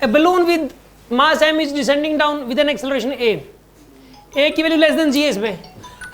A balloon with mass m is descending down with an acceleration a. A की value less than जी है इसमें.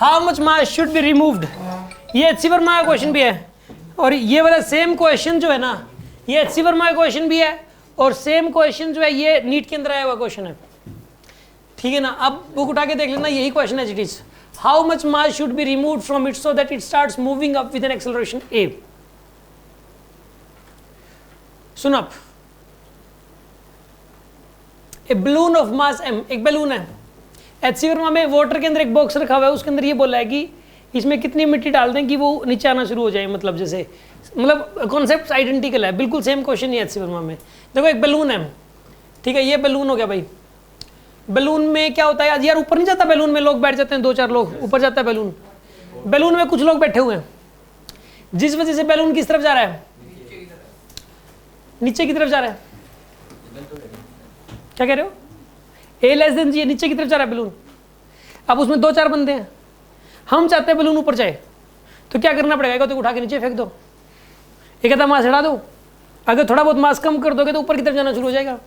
How much mass should be removed? ये H C Verma का question भी है और ये वाला सेम क्वेश्चन जो है ना ये एच सी वर्मा का क्वेश्चन भी है और सेम क्वेश्चन जो है ये नीट के अंदर आया हुआ क्वेश्चन है. ठीक है ना. अब बुक उठा के देख लेना यही क्वेश्चन है. It is how much mass should be removed from it so that it starts moving up with an acceleration a. Soon up. A balloon of mass m, एक बलून है. एच सी वर्मा में water के अंदर एक box रखा हुआ है उसके अंदर ये बोला है कि इसमें कितनी मिट्टी डाल दें कि वो नीचे आना शुरू हो जाए. मतलब जैसे मतलब कॉन्सेप्ट आइडेंटिकल है, बिल्कुल सेम क्वेश्चन ही है एच सी वर्मा में. देखो एक बलून है. ठीक है. ये बलून हो गया भाई. बलून में क्या होता है यार ऊपर नहीं जाता. बलून में लोग बैठ जाते हैं 2-4 लोग ऊपर जाता है बलून. बलून में कुछ लोग बैठे हुए हैं जिस वजह से बलून किस तरफ जा रहा है? नीचे की तरफ जा रहा है. क्या कह रहे हो? ए लेस देन जी नीचे की तरफ जा रहा है बलून. अब उसमें 2-4 बंदे हैं. हम चाहते हैं बलून ऊपर जाए तो क्या करना पड़ेगा? तो उठा के नीचे फेंक दो. एक कहता मास हटा दो. अगर थोड़ा बहुत मास कम कर दोगे तो ऊपर की तरफ जाना शुरू हो जाएगा.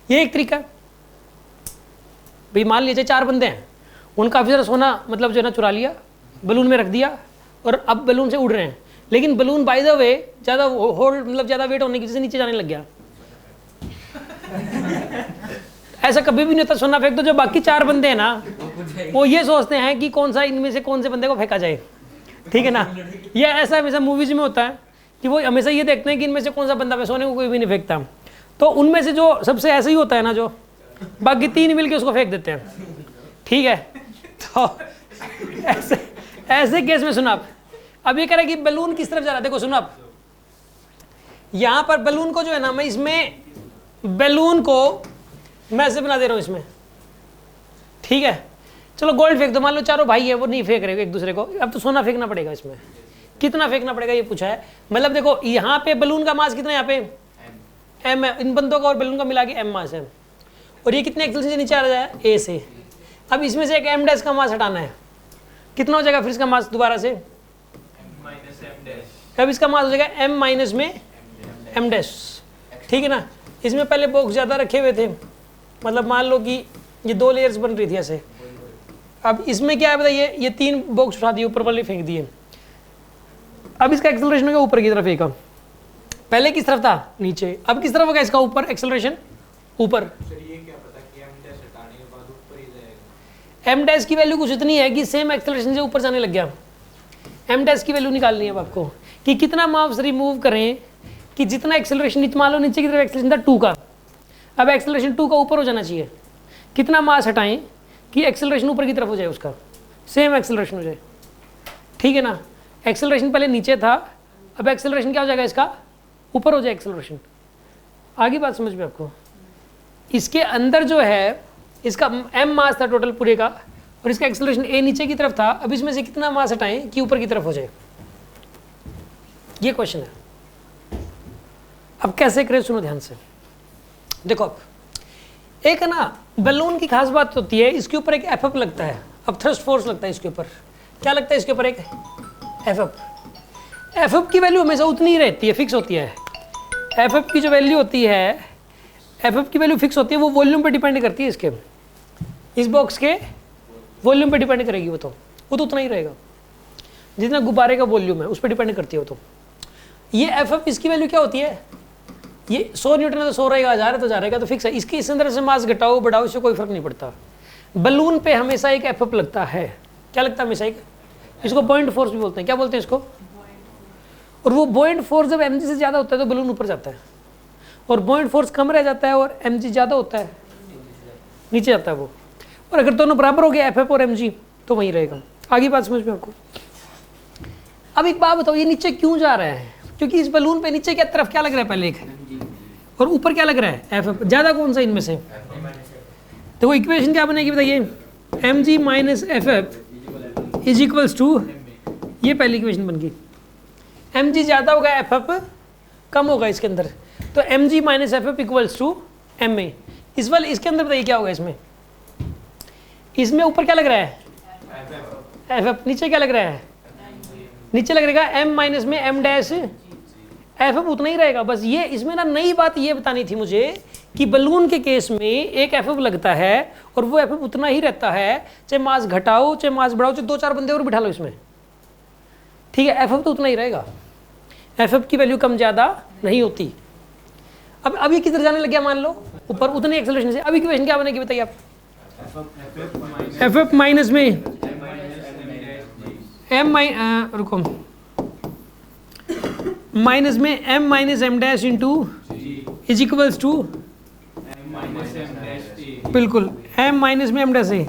ये एक तरीका है भाई. मान लीजिए 4 बंदे हैं उन काफ़ी सारा सोना मतलब जो है ना चुरा लिया बलून में रख दिया और अब बलून से उड़ रहे हैं लेकिन बलून बाय द वे ज़्यादा होल्ड मतलब ज़्यादा वेट होने की वजह से नीचे जाने लग गया. ऐसा कभी भी नहीं होता. सोना फेंक दो. जो बाकी 4 बंदे हैं ना वो ये सोचते हैं कि कौन सा इनमें से कौन से बंदे को फेंका जाए. ठीक है ना. ये ऐसा हमेशा मूवीज में होता है कि वो हमेशा ये देखते हैं कि इनमें से कौन सा बंदा. सोने को कोई भी नहीं फेंकता. तो उनमें से जो सबसे ऐसा ही होता है ना जो बाकी 3 मिलके उसको फेंक देते हैं. ठीक है. तो ऐसे केस में सुना आप. अब ये कह रहा है कि बलून किस तरफ जा रहा है. देखो सुनो आप. यहां पर बलून को जो है ना मैं इसमें बलून को मैं ऐसे बना दे रहा हूं इसमें. ठीक है. चलो गोल्ड फेंक दो. मान लो चारों भाई है वो नहीं फेंक रहे एक दूसरे को. अब तो सोना फेंकना पड़ेगा. इसमें कितना फेंकना पड़ेगा ये पूछा है. मतलब देखो यहाँ पे बलून का मास कितना है? यहाँ पे m है. इन बंदों का और बलून का मिला के m मास है और ये कितने एक्सेलरेशन से नीचे आ रहा है? a से. अब इसमें से एक m डैश का मास हटाना है. कितना हो जाएगा फिर इसका मास दोबारा से? अब इसका मास हो जाएगा m माइनस में m डैश. ठीक है ना. इसमें पहले बॉक्स ज़्यादा रखे हुए थे. मतलब मान लो कि ये 2 लेयर्स बन रही थी ऐसे. अब इसमें क्या है बताइए? ये 3 बॉक्स उठा दिए ऊपर वाले फेंक दिए. अब इसका एक्सेलरेशन हो गया ऊपर की तरफ. एक पहले किस तरफ था? नीचे. अब किस तरफ होगा इसका? ऊपर. एक्सेलरेशन ऊपर. एम डैश की वैल्यू कुछ इतनी है कि सेम एक्सेलरेशन से ऊपर जाने लग गया. एम डैश की वैल्यू निकालनी है अब आपको कि कितना मास रिमूव करें कि जितना एक्सेलरेशन मान लो नीचे की तरफ एक्सेलरेशन था 2 का. अब एक्सेलरेशन 2 का ऊपर हो जाना चाहिए. कितना मास हटाएं कि एक्सेलरेशन ऊपर की तरफ हो जाए उसका सेम एक्सेलरेशन हो जाए. ठीक है ना. एक्सेलरेशन पहले नीचे था. अब एक्सेलरेशन क्या हो जाएगा इसका? ऊपर हो जाए एक्सेलरेशन. आगे बात समझ में आपको. इसके अंदर जो है इसका m मास था टोटल पूरे का और इसका एक्सेलरेशन a नीचे की तरफ था. अब इसमें से कितना मास हटाएं कि ऊपर की तरफ हो जाए? ये क्वेश्चन है. अब कैसे करें सुनो ध्यान से. देखो अब एक है ना बलून की खास बात होती है इसके ऊपर एक एफ लगता है. अब थ्रस्ट फोर्स लगता है इसके ऊपर. क्या लगता है इसके ऊपर? एक एफ की वैल्यू हमेशा उतनी ही रहती है, फिक्स होती है. एफ की जो वैल्यू होती है एफ की वैल्यू फिक्स होती है. वो वॉल्यूम पे डिपेंड करती है. इसके इस बॉक्स के वॉल्यूम पे डिपेंड करेगी. वो तो उतना ही रहेगा जितना गुब्बारे का वॉल्यूम है उस पर डिपेंड करती है. वो तो ये एफ इसकी वैल्यू क्या होती है? ये 100 न्यूटन है तो 100 रहेगा. 1000 है तो 1000 रहेगा. तो फिक्स है. इसके इस अंदर से मास घटाओ बढ़ाओ इससे कोई फर्क नहीं पड़ता. बलून पे हमेशा एक एफ लगता है. क्या लगता है हमेशा? एक इसको बॉइंट फोर्स भी बोलते हैं. क्या बोलते हैं इसको? और वो बॉइंट फोर्स जब mg से ज़्यादा होता है तो बलून ऊपर जाता है और बॉइंट फोर्स कम रह जाता है और mg ज़्यादा होता है नीचे जाता है वो. और अगर दोनों बराबर हो गया एफ और mg तो वहीं रहेगा. आगे बात समझ में आपको. अब एक बात बताओ ये नीचे क्यों जा रहा है? क्योंकि इस बलून पे नीचे क्या तरफ क्या लग रहा है? पहले एक और ऊपर क्या लग रहा है? एफ. ज़्यादा कौन सा इनमें से? देखो इक्वेशन क्या बनेगी बताइए? mg minus F is equals to. ये पहली इक्वेशन बन गई. mg ज़्यादा होगा एफ कम होगा इसके अंदर तो mg minus F equals to ma. इस वाले इसके अंदर बताइए क्या होगा? इसमें ऊपर क्या लग रहा है? एफ. नीचे क्या लग रहा है? नीचे लग रहेगा m माइनस में m डैश एफ उतना ही रहेगा. बस ये इसमें ना नई बात ये बतानी थी मुझे कि बलून के केस में एक एफ लगता है और वो एफ उतना ही रहता है, चाहे मास घटाओ चाहे मास बढ़ाओ, चाहे 2-4 बंदे और बिठा लो इसमें, ठीक है, एफ तो उतना ही रहेगा, एफ की वैल्यू कम ज़्यादा नहीं होती। अब ये किधर जाने लग गया, मान लो ऊपर उतने एक्सेलरेशन से, अब इक्वेशन क्या बनेगी बताइए आप, एफ माइनस में रुको, माइनस में m minus m dash into is equals to, बिल्कुल एम माइनस में एम डैश है,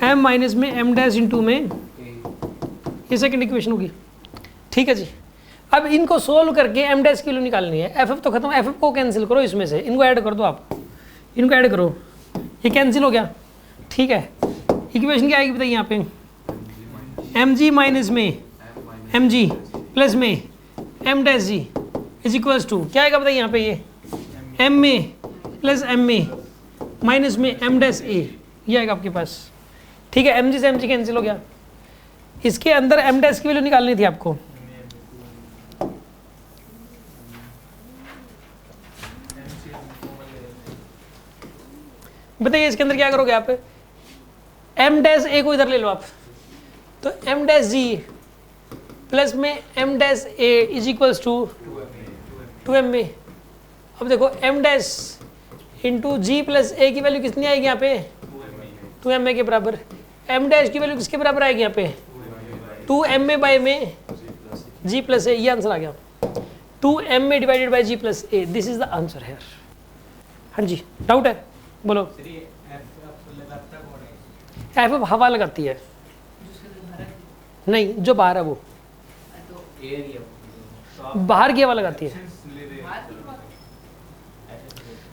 एम माइनस में एम डैश इंटू में, ये सेकंड इक्वेशन होगी, ठीक है जी। अब इनको सोल्व करके एम डैश की वैल्यू निकालनी है, एफ तो खत्म, एफ को कैंसिल करो इसमें से, इनको ऐड कर दो आप, इनको ऐड करो, ये कैंसिल हो गया, ठीक है। इक्वेशन क्या आएगी बताइए यहाँ पे, एम जी माइनस में एम जी प्लस में m dash g is equals to क्या आएगा बताइए यहाँ पे, ये एम में प्लस एम में माइनस में एम डैश ए, ये आएगा आपके पास, ठीक है। एम जी से एम जी कैंसिल हो गया, इसके अंदर एम डैश की वैल्यू निकालनी थी आपको, बताइए इसके अंदर क्या करोगे आप, एम डैश ए को इधर ले लो आप, तो एम डैश जी प्लस में m dash a is equals to 2m a. अब देखो m dash into g plus a की वैल्यू कितनी आएगी यहाँ पे, 2m ए के बराबर, एम डैश की वैल्यू किसके बराबर आएगी यहाँ पे, 2m ए बाई में जी प्लस ए, ये आंसर आ गया, 2m a divided by g plus a, this is the answer है। हाँ जी, डाउट है बोलो। एफ हवा लगाती है, नहीं जो बाहर है वो, बाहर की हवा लगाती है,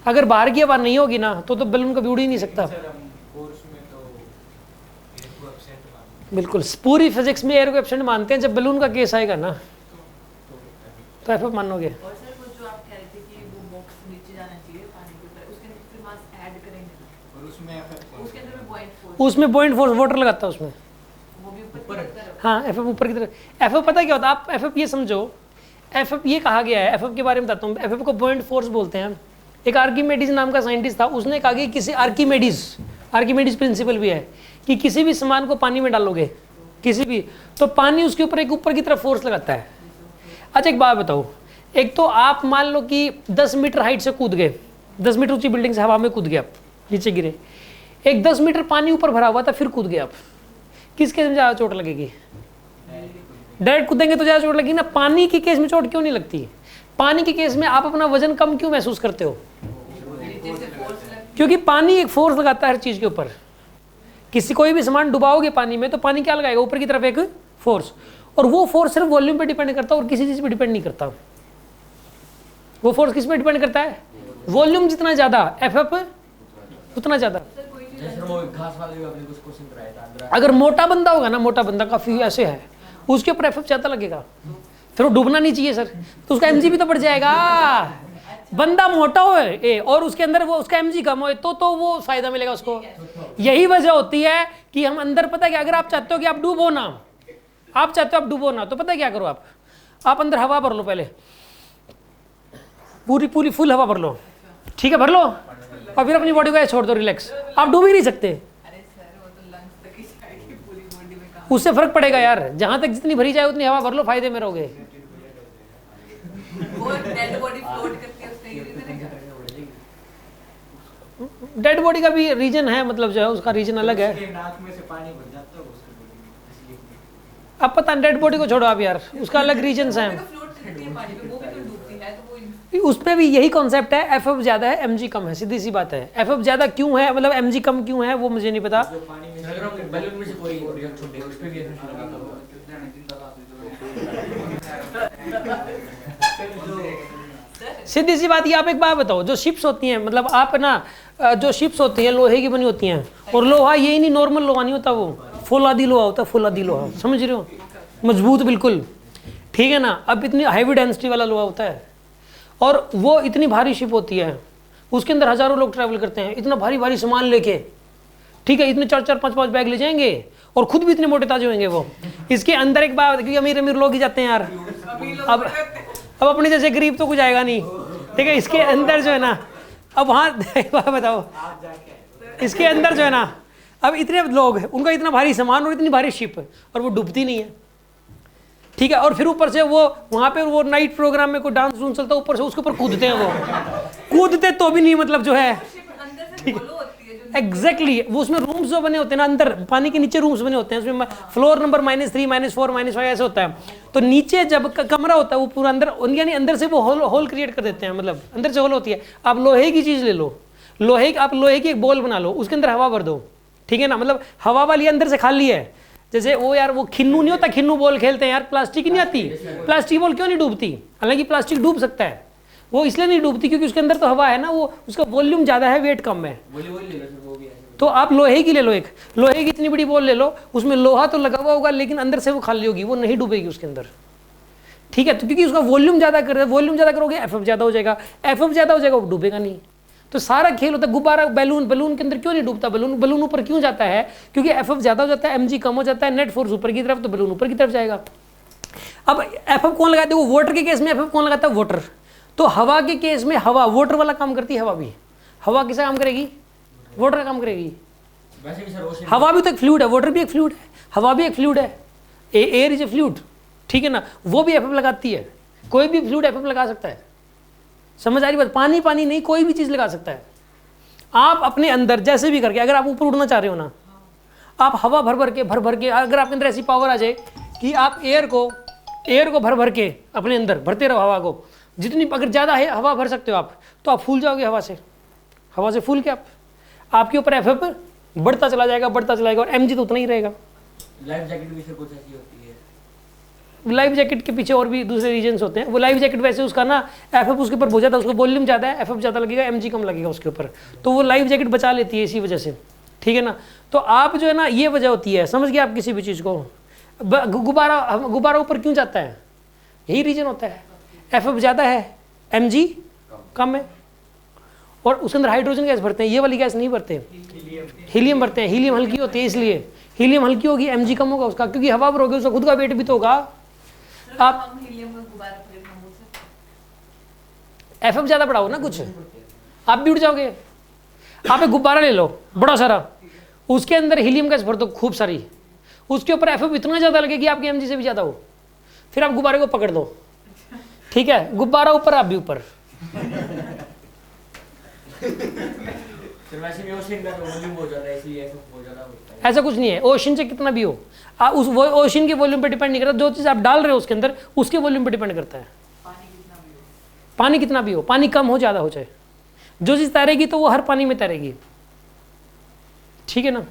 अगर बाहर की हवा नहीं होगी ना तो बलून कभी उड़ ही नहीं सकता, बिल्कुल पूरी फिजिक्स में एयर को एब्सेंट मानते हैं, जब बलून का केस आएगा ना तो एफ मानोगे। उसमें 0.4 वाटर लगाता है उसमें, हाँ एफ ऊपर की तरफ, एफ पता क्या होता है, आप एफ ये समझो, एफ ये कहा गया है, एफ के बारे में बताता हूँ, एफ को पॉइंट फोर्स बोलते हैं। एक आर्किमेडीज नाम का साइंटिस्ट था, उसने कहा कि किसी आर्किमेडीज प्रिंसिपल भी है कि किसी भी सामान को पानी में डालोगे किसी भी, तो पानी उसके ऊपर एक ऊपर की तरफ फोर्स लगाता है। अच्छा एक बात बताओ, एक तो आप मान लो कि 10 मीटर हाइट से कूद गए, 10 मीटर ऊंची बिल्डिंग से हवा में कूद गए, आप नीचे गिरे, एक 10 मीटर पानी ऊपर भरा हुआ था फिर कूद गए आप, किस केस में ज़्यादा चोट लगेगी, डायरेक्ट कूदेंगे तो ज़्यादा चोट लगेगी ना, पानी के केस में चोट क्यों नहीं लगती, पानी के केस में आप अपना वजन कम क्यों महसूस करते हो, क्योंकि पानी एक फोर्स लगाता है हर चीज़ के ऊपर, किसी कोई भी सामान डुबाओगे पानी में तो पानी क्या लगाएगा, ऊपर की तरफ एक फोर्स, और वो फोर्स सिर्फ वॉल्यूम पे डिपेंड करता है और किसी चीज़ पे डिपेंड नहीं करता, वो फोर्स किस पे डिपेंड करता है, वॉल्यूम जितना ज़्यादा एफ उतना ज़्यादा। अगर मोटा बंदा होगा ना, मोटा बंदा काफ़ी ऐसे है, उसके ऊपर एफ ज़्यादा लगेगा, फिर वो डूबना नहीं चाहिए सर, तो उसका एमजी भी तो बढ़ जाएगा, बंदा मोटा हो और उसके अंदर वो उसका एमजी कम हो तो वो फायदा मिलेगा उसको। यही वजह होती है कि हम अंदर, पता है कि अगर आप चाहते हो कि आप डूबो ना, आप चाहते हो आप डूबो ना, तो पता है क्या करो, आप अंदर हवा भर लो, पहले पूरी फुल हवा भर लो, ठीक है भर लो, और फिर अपनी बॉडी को छोड़ दो रिलैक्स, आप डूब ही नहीं सकते, उससे फर्क पड़ेगा यार, जहां तक जितनी भरी जाए उतनी हवा भर लो, फायदे में रहोगे। डेड बॉडी का भी रीजन है, मतलब जो है उसका रीजन अलग है, अब पता नहीं, डेड बॉडी को छोड़ो आप यार, उसका अलग रीजन है, उसमें भी यही कॉन्सेप्ट है, एफ ज्यादा है एमजी कम है, सीधी सी बात है। एफ ज्यादा क्यों है, मतलब एमजी कम क्यों है वो मुझे नहीं पता। सीधी सी बात, ये आप एक बात बताओ, जो शिप्स होती हैं, मतलब आप ना जो शिप्स होती हैं लोहे की बनी होती हैं, और लोहा यही नहीं, नॉर्मल लोहा नहीं होता, वो फौलादी लोहा होता है, फौलादी लोहा, समझ रहे हो, मजबूत बिल्कुल, ठीक है ना। अब इतनी हैवी डेंसिटी वाला लोहा होता है और वो इतनी भारी शिप होती है, उसके अंदर हजारों लोग ट्रैवल करते हैं, इतना भारी भारी सामान लेके, ठीक है, इतने 4-4, 5-5 बैग ले जाएंगे और खुद भी इतने मोटे ताजे होंगे वो। इसके अंदर एक बात, क्योंकि अमीर अमीर लोग ही जाते हैं यार, अब अपने जैसे गरीब तो कुछ आएगा नहीं, ठीक है। इसके अंदर जो है ना, अब वहाँ बताओ इसके अंदर जो है ना, अब इतने लोग हैं, उनका इतना भारी सामान और इतनी भारी शिप और वो डूबती नहीं है, ठीक है। और फिर ऊपर से वो वहाँ पे वो नाइट प्रोग्राम में कोई डांस डूंस चलता है, ऊपर से उसके ऊपर कूदते हैं, वो कूदते तो भी नहीं, मतलब जो है एग्जैक्टली वो उसमें रूम्स जो बने होते हैं ना, अंदर पानी के नीचे रूम्स बने होते हैं, उसमें फ्लोर नंबर -3 -4 -5 ऐसे होता है। तो नीचे जब कमरा होता है वो पूरा अंदर, यानी अंदर से वो होल क्रिएट कर देते हैं, मतलब अंदर से होल होती है। आप लोहे की चीज़ ले लो, आप लोहे की एक बॉल बना लो, उसके अंदर हवा भर दो, ठीक है ना, मतलब हवा वाली अंदर से खाली है। जैसे वो यार वो खिन्नू नहीं होता, खिन्नू बॉल खेलते हैं यार, प्लास्टिक ही नहीं आती, प्लास्टिक बॉल क्यों नहीं डूबती? हालांकि प्लास्टिक डूब सकता है, वो इसलिए नहीं डूबती क्योंकि उसके अंदर तो हवा है ना, वो उसका वॉल्यूम ज़्यादा है, वेट कम है। तो आप लोहे की ले लो, एक लोहे की इतनी बड़ी बॉल ले लो, उसमें लोहा तो लगा हुआ होगा लेकिन अंदर से वो खाली होगी, वो नहीं डूबेगी उसके अंदर, ठीक है। तो क्योंकि उसका वॉल्यूम ज़्यादा कर, वॉल्यूम ज़्यादा करोगे एफएफ ज़्यादा हो जाएगा, एफएफ ज़्यादा हो जाएगा, वो डूबेगा नहीं। तो सारा खेल होता है। गुब्बारा, बैलून के अंदर क्यों नहीं डूबता? बैलून ऊपर क्यों जाता है? क्योंकि एफएफ ज़्यादा हो जाता है, एमजी कम हो जाता है, नेट फोर्स ऊपर की तरफ, तो बैलून ऊपर की तरफ जाएगा। अब एफएफ कौन लगाते हैं? वाटर के केस में एफएफ कौन लगाता है? वाटर। तो हवा के केस में हवा वाटर वाला काम करती है, हवा भी। हवा किसा काम करेगी? वाटर का काम करेगी। हवा भी तो एक फ्लूइड है, वाटर भी एक फ्लूइड है, हवा भी एक फ्लूइड है, एयर इज ए फ्लूइड, ठीक है ना, वो भी एफएफ लगाती है। कोई भी फ्लूइड एफएफ लगा सकता है, समझ आ रही बात? पानी नहीं, कोई भी चीज़ लगा सकता है। आप अपने अंदर जैसे भी करके, अगर आप ऊपर उड़ना चाह रहे हो ना, आप हवा भर भर के, अगर आपके अंदर ऐसी पावर आ जाए कि आप एयर को भर के अपने अंदर भरते रहो हवा को, जितनी अगर ज़्यादा है हवा भर सकते हो आप, तो आप फूल जाओगे हवा से फूल के आपके ऊपर एफएफ बढ़ता चला जाएगा और एमजी तो उतना ही रहेगा। लाइफ जैकेट भी कुछ ऐसी होती है। लाइफ जैकेट के पीछे और भी दूसरे रीजंस होते हैं। वो लाइफ जैकेट वैसे उसका ना एफएफ उसके ऊपर बहुत ज़्यादा, उसका वॉल्यूम ज़्यादा है, एफएफ ज़्यादा लगेगा, एमजी कम लगेगा उसके ऊपर, तो वो लाइफ जैकेट बचा लेती है इसी वजह से, ठीक है ना। तो आप जो है ना, ये वजह होती है, समझ गए आप किसी भी चीज़ को। गुब्बारा ऊपर क्यों जाता है? यही रीजन होता है, एफएफ ज़्यादा है, एमजी कम है, और उसके अंदर हाइड्रोजन गैस भरते हैं, ये वाली गैस नहीं भरते, हीलियम भरते हैं। हीलियम हल्की होती है, इसलिए हीलियम हल्की होगी, एमजी कम होगा उसका, क्योंकि हवा भरोगे उसका खुद का वेट भी तो होगा। आप एफएफ ज़्यादा बढ़ाओ ना कुछ, आप भी उड़ जाओगे। आप एक गुब्बारा ले लो बड़ा सारा, उसके अंदर हीलियम गैस भर दो खूब सारी, उसके ऊपर एफएफ इतना ज़्यादा लगे कि आपके एमजी से भी ज़्यादा हो, फिर आप गुब्बारे को पकड़ दो, ठीक है, गुब्बारा ऊपर आप भी ऊपर। ऐसा कुछ नहीं है, ओशन से कितना भी हो, उस वो ओशन के वॉल्यूम पे डिपेंड नहीं करता, जो चीज़ आप डाल रहे हो उसके अंदर उसके वॉल्यूम पे डिपेंड करता है। पानी कितना भी हो, पानी कम हो ज़्यादा हो जाए, जो चीज़ तैरेगी तो वो हर पानी में तैरेगी, ठीक है ना।